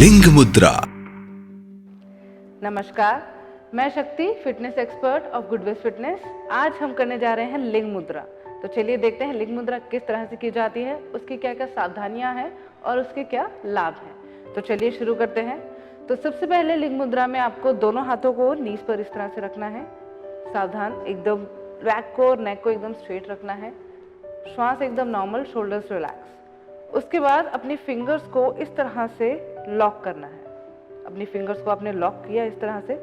लिंग मुद्रा। नमस्कार, मैं शक्ति, fitness expert of Goodways fitness. आज हम करने जा रहे हैं लिंग मुद्रा। तो चलिए देखते हैं लिंग मुद्रा किस तरह से की जाती है, उसकी क्या क्या सावधानियां हैं और उसके क्या लाभ हैं। तो चलिए शुरू करते हैं। तो सबसे पहले लिंग मुद्रा में आपको दोनों हाथों को नीज पर इस तरह से रखना है। सावधान, एकदम बैक को और नेक को एकदम स्ट्रेट रखना है। श्वास एकदम नॉर्मल, शोल्डर्स रिलैक्स। उसके बाद अपनी फिंगर्स को इस तरह से लॉक करना है। अपनी फिंगर्स को आपने लॉक किया इस तरह से,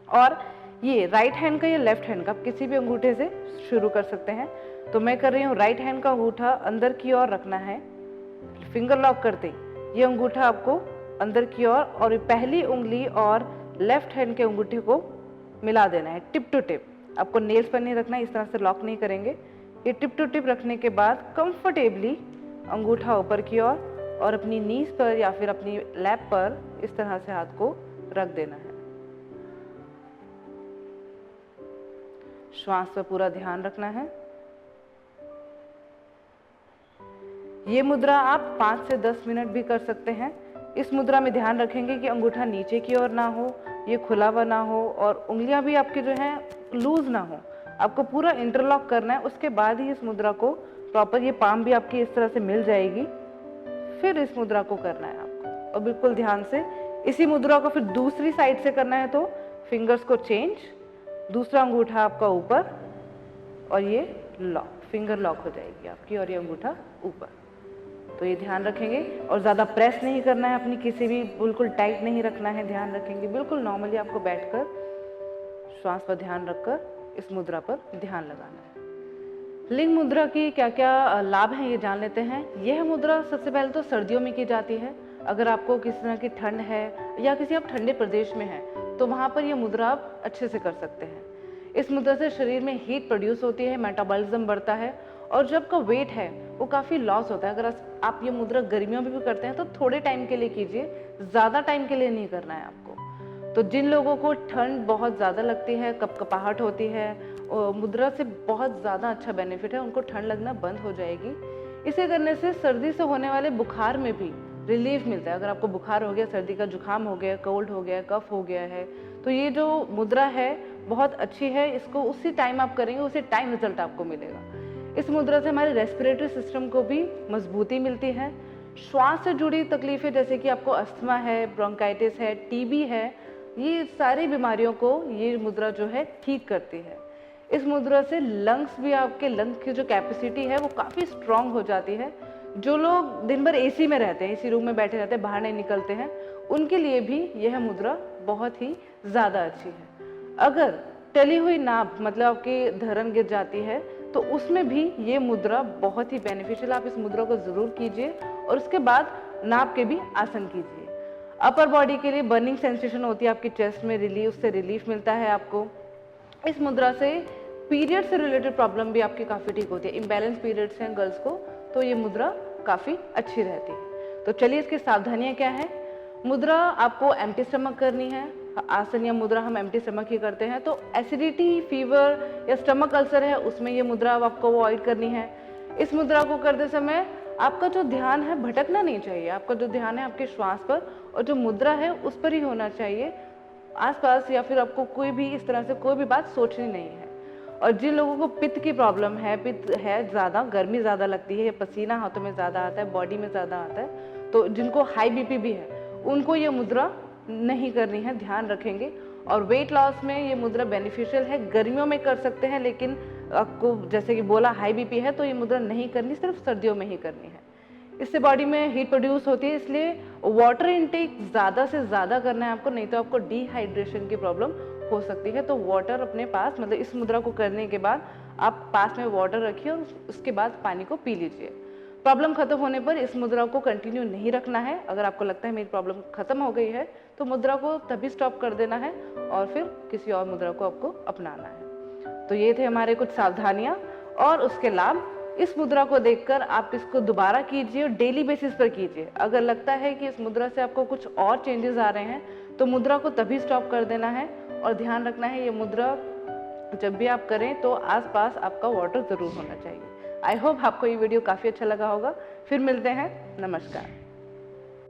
और ये राइट हैंड का या लेफ्ट हैंड का, आप किसी भी अंगूठे से शुरू कर सकते हैं। तो मैं कर रही हूँ राइट हैंड का अंगूठा अंदर की ओर रखना है। फिंगर लॉक करते ही ये अंगूठा आपको अंदर की ओर और पहली उंगली और लेफ्ट हैंड के अंगूठे को मिला देना है टिप टू टिप। आपको नेल्स पर नहीं रखना है, इस तरह से लॉक नहीं करेंगे। ये टिप टू टिप रखने के बाद कंफर्टेबली अंगूठा ऊपर की ओर और अपनी नीज पर या फिर अपनी लैप पर इस तरह से हाथ को रख देना है। श्वास पर पूरा ध्यान रखना है। ये मुद्रा आप 5 से 10 मिनट भी कर सकते हैं। इस मुद्रा में ध्यान रखेंगे कि अंगूठा नीचे की ओर ना हो, ये खुला हुआ ना हो और उंगलियां भी आपकी जो हैं लूज ना हो। आपको पूरा इंटरलॉक करना है, उसके बाद ही इस मुद्रा को प्रॉपर, ये पाम भी आपकी इस तरह से मिल जाएगी, फिर इस मुद्रा को करना है आपको। और बिल्कुल ध्यान से इसी मुद्रा को फिर दूसरी साइड से करना है। तो फिंगर्स को चेंज, दूसरा अंगूठा आपका ऊपर और ये लॉक, फिंगर लॉक हो जाएगी आपकी और ये अंगूठा ऊपर। तो ये ध्यान रखेंगे और ज़्यादा प्रेस नहीं करना है अपनी, किसी भी बिल्कुल टाइट नहीं रखना है। ध्यान रखेंगे बिल्कुल नॉर्मली आपको बैठकर श्वास पर ध्यान रखकर इस मुद्रा पर ध्यान लगाना है। लिंग मुद्रा की क्या क्या लाभ हैं ये जान लेते हैं। यह मुद्रा सबसे पहले तो सर्दियों में की जाती है। अगर आपको किसी तरह की ठंड है या किसी आप ठंडे प्रदेश में हैं तो वहाँ पर यह मुद्रा आप अच्छे से कर सकते हैं। इस मुद्रा से शरीर में हीट प्रोड्यूस होती है, मेटाबॉलिज्म बढ़ता है और जो आपका वेट है वो काफ़ी लॉस होता है। अगर आप ये मुद्रा गर्मियों में भी करते हैं तो थोड़े टाइम के लिए कीजिए, ज़्यादा टाइम के लिए नहीं करना है आपको। तो जिन लोगों को ठंड बहुत ज़्यादा लगती है, कपकपाहट होती है, मुद्रा से बहुत ज़्यादा अच्छा बेनिफिट है, उनको ठंड लगना बंद हो जाएगी। इसे करने से सर्दी से होने वाले बुखार में भी रिलीफ मिलता है। अगर आपको बुखार हो गया, सर्दी का जुकाम हो गया, कोल्ड हो गया, कफ हो गया है, तो ये जो मुद्रा है बहुत अच्छी है। इसको उसी टाइम आप करेंगे, उसी टाइम रिजल्ट आपको मिलेगा। इस मुद्रा से हमारे रेस्पिरेटरी सिस्टम को भी मजबूती मिलती है। श्वास से जुड़ी तकलीफें जैसे कि आपको अस्थमा है, ब्रोंकाइटिस है, टीबी है, ये सारी बीमारियों को ये मुद्रा जो है ठीक करती है। इस मुद्रा से लंग्स भी, आपके लंग्स की जो कैपेसिटी है वो काफ़ी स्ट्रांग हो जाती है। जो लोग दिन भर एसी में रहते हैं, एसी रूम में बैठे रहते हैं, बाहर नहीं निकलते हैं, उनके लिए भी यह मुद्रा बहुत ही ज़्यादा अच्छी है। अगर टली हुई नाप मतलब आपकी धड़न गिर जाती है तो उसमें भी ये मुद्रा बहुत ही बेनिफिशियल। आप इस मुद्रा को ज़रूर कीजिए और उसके बाद नाप के भी आसन कीजिए। अपर बॉडी के लिए बर्निंग सेंसेशन होती है आपकी चेस्ट में, उससे रिलीफ मिलता है आपको। इस मुद्रा से पीरियड से रिलेटेड प्रॉब्लम भी आपकी काफ़ी ठीक होती है। इम्बैलेंस पीरियड्स हैं गर्ल्स को, तो ये मुद्रा काफ़ी अच्छी रहती है। तो चलिए इसकी सावधानियां क्या हैं। मुद्रा आपको एम्प्टी स्टमक करनी है। आसन या मुद्रा हम एम्प्टी स्टमक ही करते हैं। तो एसिडिटी, फीवर या स्टमक अल्सर है उसमें ये मुद्रा आपको अवॉइड करनी है। इस मुद्रा को करते समय आपका जो ध्यान है भटकना नहीं चाहिए। आपका जो ध्यान है आपके श्वास पर और जो मुद्रा है उस पर ही होना चाहिए। आसपास या फिर आपको कोई भी इस तरह से कोई भी बात सोचनी नहीं है। और जिन लोगों को पित्त की प्रॉब्लम है, पित्त है ज़्यादा, गर्मी ज़्यादा लगती है, पसीना हाथों में ज़्यादा आता है, बॉडी में ज़्यादा आता है, तो जिनको हाई बीपी भी है उनको ये मुद्रा नहीं करनी है, ध्यान रखेंगे। और वेट लॉस में ये मुद्रा बेनिफिशियल है, गर्मियों में कर सकते हैं, लेकिन आपको जैसे कि बोला हाई बीपी है तो ये मुद्रा नहीं करनी, सिर्फ सर्दियों में ही करनी है। इससे बॉडी में हीट प्रोड्यूस होती है, इसलिए वाटर इनटेक ज़्यादा से ज़्यादा करना है आपको, नहीं तो आपको डिहाइड्रेशन की प्रॉब्लम हो सकती है। तो वाटर अपने पास, मतलब इस मुद्रा को करने के बाद आप पास में वाटर रखिए और उसके बाद पानी को पी लीजिए। प्रॉब्लम खत्म होने पर इस मुद्रा को कंटिन्यू नहीं रखना है। अगर आपको लगता है मेरी प्रॉब्लम खत्म हो गई है तो मुद्रा को तभी स्टॉप कर देना है और फिर किसी और मुद्रा को आपको अपनाना है। तो ये थे हमारे कुछ सावधानियां और उसके लाभ। इस मुद्रा को देखकर आप इसको दोबारा कीजिए और डेली बेसिस पर कीजिए। अगर लगता है कि इस मुद्रा से आपको कुछ और चेंजेस आ रहे हैं तो मुद्रा को तभी स्टॉप कर देना है और ध्यान रखना है ये मुद्रा जब भी आप करें तो आसपास आपका वाटर जरूर होना चाहिए। आई होप आपको ये वीडियो काफ़ी अच्छा लगा होगा। फिर मिलते हैं, नमस्कार।